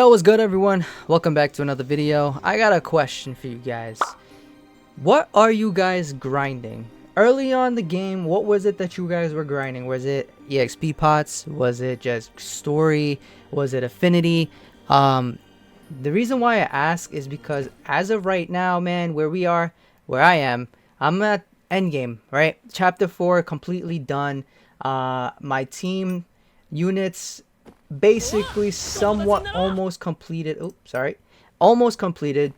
Yo, what's good everyone? Welcome back to another video. I got a question for you guys. What are you guys grinding? Early on the game, what was it that you guys were grinding? Was it EXP pots? Was it just story? Was it affinity? The reason why I ask is because as of right now, man, where I am, I'm at endgame, right? Chapter 4 completely done. My team units basically somewhat almost completed. Oops, sorry. Almost completed.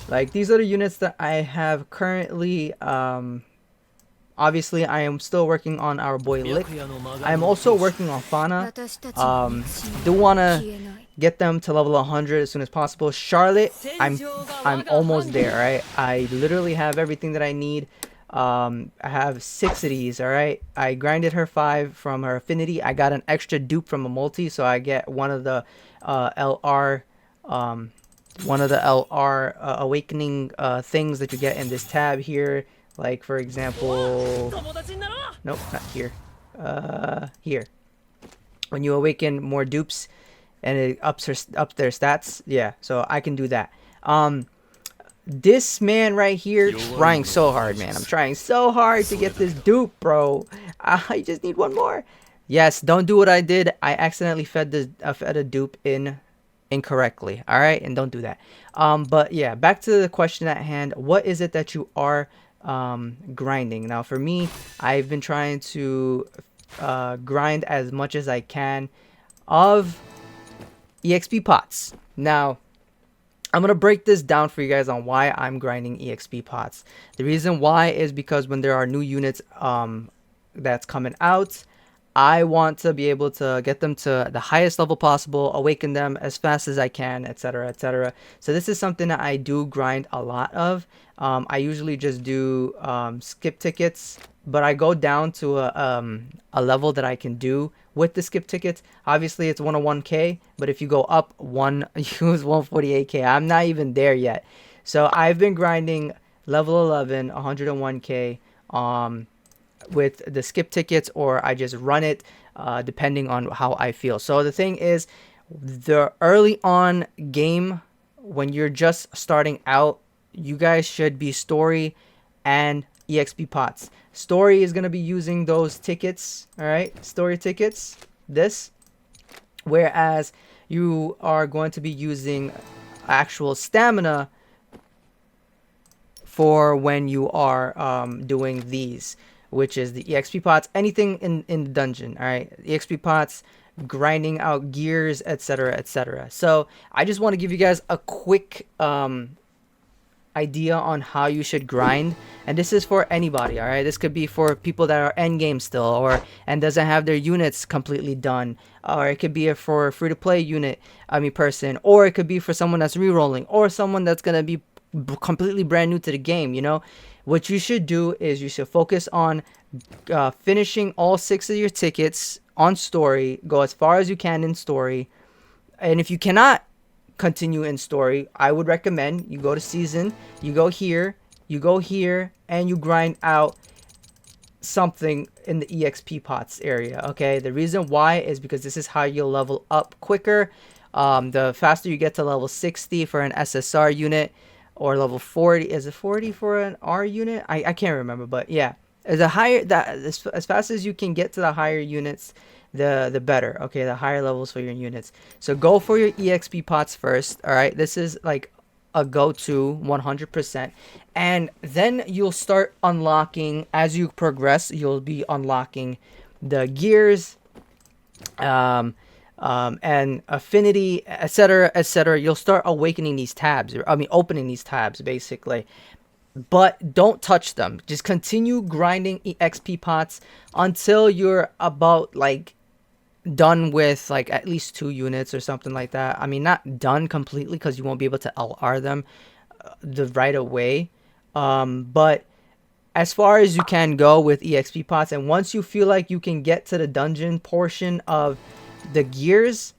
Like these are the units that I have currently. Obviously I am still working on our boy Lick. I'm also working on Fauna. Do wanna get them to level 100 as soon as possible. Charlotte, I'm almost there, right? I literally have everything that I need. I have 6 of these. All right, I grinded her 5 from her affinity. I got an extra dupe from a multi, so I get one of the LR awakening things that you get in this tab here. Like for example, nope, not here. Here, when you awaken more dupes and it ups their stats. Yeah, so I can do that. This man right here trying so hard, man. I'm trying so hard to get this dupe, bro. I just need one more. Yes, don't do what I did. I accidentally fed a dupe in incorrectly. All right, and don't do that. But yeah, back to the question at hand. What is it that you are grinding? Now, for me, I've been trying to grind as much as I can of EXP pots. Now, I'm going to break this down for you guys on why I'm grinding EXP pots. The reason why is because when there are new units that's coming out, I want to be able to get them to the highest level possible, awaken them as fast as I can, etc, etc. So this is something that I do grind a lot of. I usually just do skip tickets, but I go down to a level that I can do with the skip tickets. Obviously it's 101k, but if you go up use 148k. I'm not even there yet. So I've been grinding level 11 101k with the skip tickets, or I just run it depending on how I feel. So the thing is, the early on game, when you're just starting out, you guys should be story and EXP pots. Story is going to be using those tickets, all right, story tickets, this, whereas you are going to be using actual stamina for when you are doing these, which is the EXP pots, anything in the dungeon. All right, EXP pots, grinding out gears, etc, etc. So I just want to give you guys a quick idea on how you should grind, and this is for anybody. All right, this could be for people that are end game still, and doesn't have their units completely done, or it could be for a free-to-play person, or it could be for someone that's re-rolling, or someone that's gonna be completely brand new to the game. You know, what you should do is you should focus on finishing all 6 of your tickets on story. Go as far as you can in story, and if you cannot continue in story, I would recommend you go to season, you go here, and you grind out something in the EXP pots area. Okay, the reason why is because this is how you'll level up quicker. The faster you get to level 60 for an SSR unit, or level 40, is it 40 for an R unit? I can't remember, but yeah, as fast as you can get to the higher units, the better. Okay, the higher levels for your units. So go for your EXP pots first. All right, this is like a go-to 100%, and then you'll start unlocking as you progress. You'll be unlocking the gears, and affinity, etc, etc. You'll start awakening these tabs, opening these tabs basically, but don't touch them. Just continue grinding EXP pots until you're about like done with like at least 2 units or something like that. I mean, not done completely, because you won't be able to LR them right away, but as far as you can go with EXP pots. And once you feel like you can get to the dungeon portion of the gears,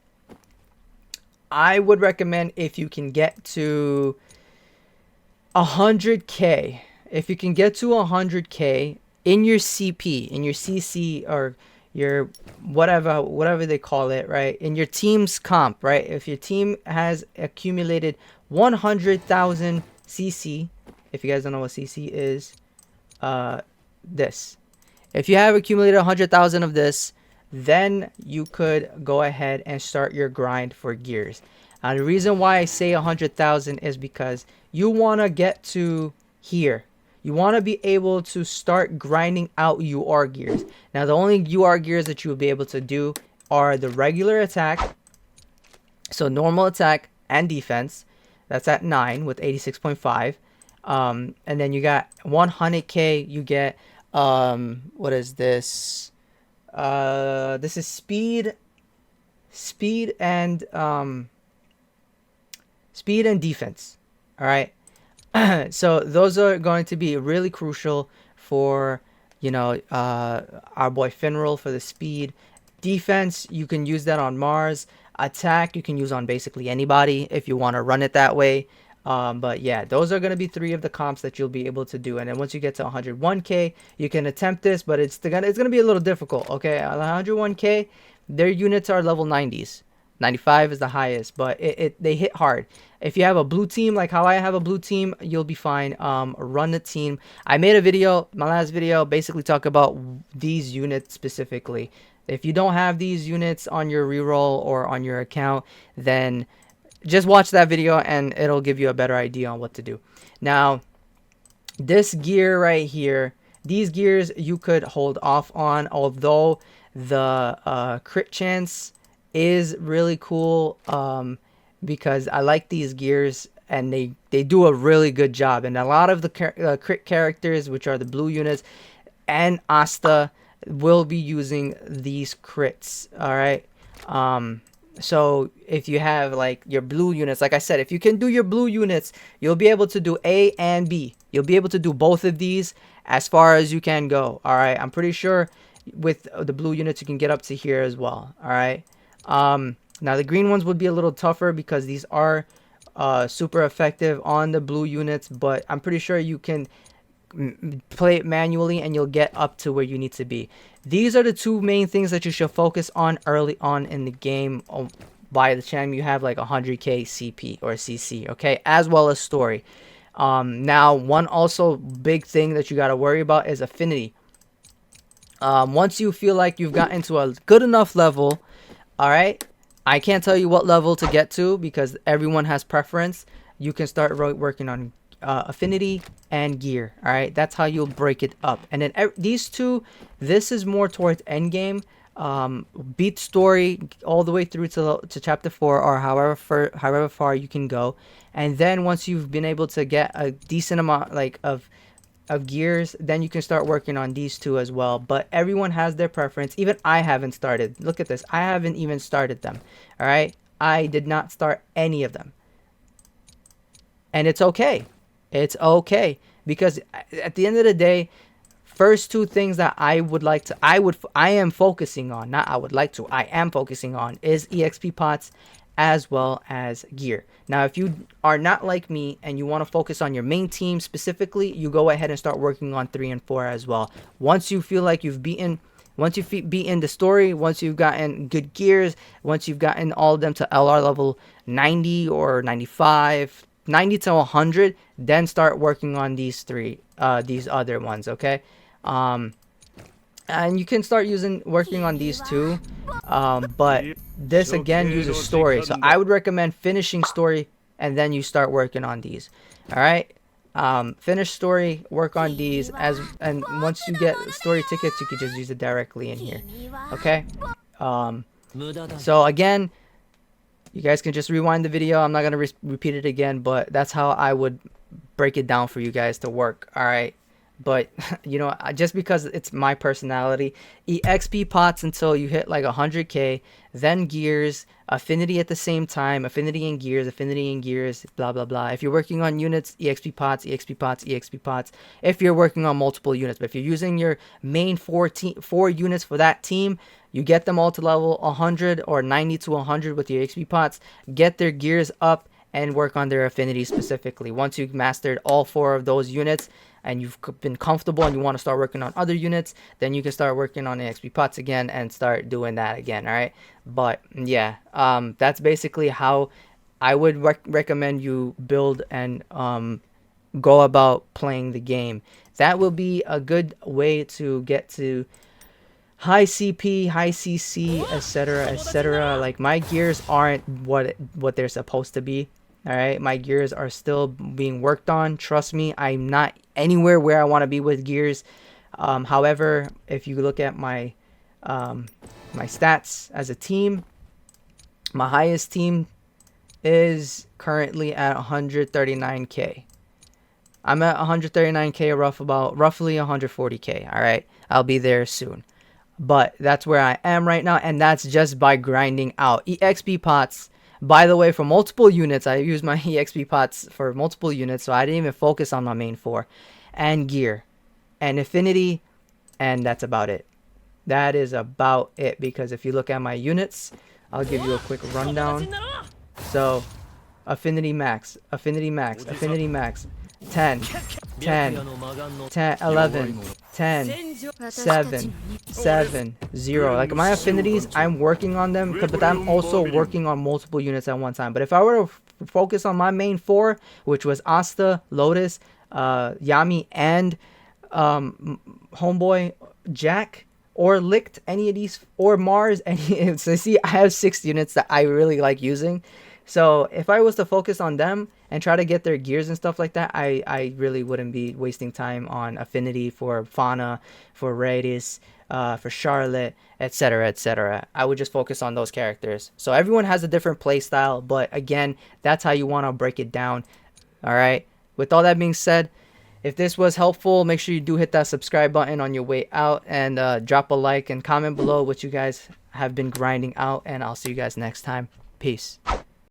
I would recommend, if you can get to 100k, if you can get to 100k in your CP, in your CC, or your whatever they call it, right? In your team's comp, right? If your team has accumulated 100,000 CC, if you guys don't know what CC is, this. If you have accumulated 100,000 of this, then you could go ahead and start your grind for gears. The reason why I say 100,000 is because you want to get to here. You want to be able to start grinding out UR gears. Now, the only UR gears that you will be able to do are the regular attack, so normal attack and defense. That's at 9 with 86.5. And then you got 100k. You get what is this? This is speed and defense. All right. So those are going to be really crucial for, you know, our boy Finral for the speed. Defense, you can use that on Mars. Attack, you can use on basically anybody if you want to run it that way. But yeah, those are going to be 3 of the comps that you'll be able to do. And then once you get to 101k, you can attempt this, but it's gonna be a little difficult. Okay, 101k, their units are level 90s. 95 is the highest, but they hit hard. If you have a blue team, like how I have a blue team, you'll be fine. Run the team. I made a video, my last video, basically talk about these units specifically. If you don't have these units on your reroll or on your account, then just watch that video and it'll give you a better idea on what to do. Now, this gear right here, these gears you could hold off on, although the crit chance is really cool, because I like these gears and they do a really good job. And a lot of the crit characters, which are the blue units and Asta, will be using these crits. All right. So if you have like your blue units, like I said, if you can do your blue units, you'll be able to do A and B. You'll be able to do both of these as far as you can go. All right. I'm pretty sure with the blue units, you can get up to here as well. All right. Now the green ones would be a little tougher because these are super effective on the blue units, but I'm pretty sure you can play it manually and you'll get up to where you need to be. These are the 2 main things that you should focus on early on in the game, by the time you have like 100k CP or CC, okay, as well as story. Now, one also big thing that you got to worry about is affinity. Once you feel like you've gotten to a good enough level, all right, I can't tell you what level to get to because everyone has preference. You can start working on affinity and gear. All right, that's how you'll break it up. And then these 2, this is more towards end game. Beat story all the way through to chapter 4 or however far you can go. And then once you've been able to get a decent amount like of gears, then you can start working on these 2 as well. But everyone has their preference. Even I haven't started. Look at this. I haven't even started them. All right, I did not start any of them, and it's okay. It's okay, because at the end of the day, first 2 things that I am focusing on, not I would like to, I am focusing on is EXP pots as well as gear. Now, if you are not like me and you want to focus on your main team specifically, you go ahead and start working on 3 and 4 as well. Once you feel like you've beaten the story, once you've gotten good gears, once you've gotten all of them to LR level 90 or 95, 90 to 100, then start working on these 3, these other ones, okay? And you can start working on these 2, but this again uses story, so I would recommend finishing story and then you start working on these. All right, finish story, work on these, and once you get story tickets, you can just use it directly in here. Okay. So again, you guys can just rewind the video. I'm not gonna repeat it again, but that's how I would break it down for you guys to work. All right. But you know, just because it's my personality, EXP pots until you hit like 100k, then gears, affinity at the same time, affinity and gears, blah blah blah. If you're working on units, EXP pots, EXP pots, EXP pots. If you're working on multiple units, but if you're using your main 4 units for that team, you get them all to level 100 or 90 to 100 with your EXP pots, get their gears up, and work on their affinity specifically. Once you've mastered all 4 of those units and you've been comfortable and you want to start working on other units, then you can start working on the XP pots again and start doing that again. All right. But yeah, that's basically how I would recommend you build and go about playing the game. That will be a good way to get to high CP, high CC, etc., etc. Like, my gears aren't what they're supposed to be. All right, my gears are still being worked on. Trust me, I'm not anywhere where I want to be with gears. However, if you look at my my stats as a team, my highest team is currently at 139k. I'm at 139k, roughly 140k. All right, I'll be there soon. But that's where I am right now, and that's just by grinding out EXP pots. By the way, for multiple units, I use my EXP pots for multiple units, so I didn't even focus on my main 4, and gear, and affinity, and that's about it. That is about it, because if you look at my units, I'll give you a quick rundown. So, affinity max, affinity max, affinity max, 10, 10, 10, 11, 10, 7, 7, 0. Like, my affinities, I'm working on them, but I'm also working on multiple units at one time. But if I were to focus on my main 4, which was Asta, Lotus, Yami, and Homeboy, Jack, or Licked, any of these, or Mars, any, so see, I have 6 units that I really like using. So if I was to focus on them and try to get their gears and stuff like that, I really wouldn't be wasting time on affinity for Fauna, for Radius, for Charlotte, etc., etc. I would just focus on those characters. So everyone has a different play style, but again, that's how you want to break it down. All right. With all that being said, if this was helpful, make sure you do hit that subscribe button on your way out, and drop a like and comment below what you guys have been grinding out, and I'll see you guys next time. Peace.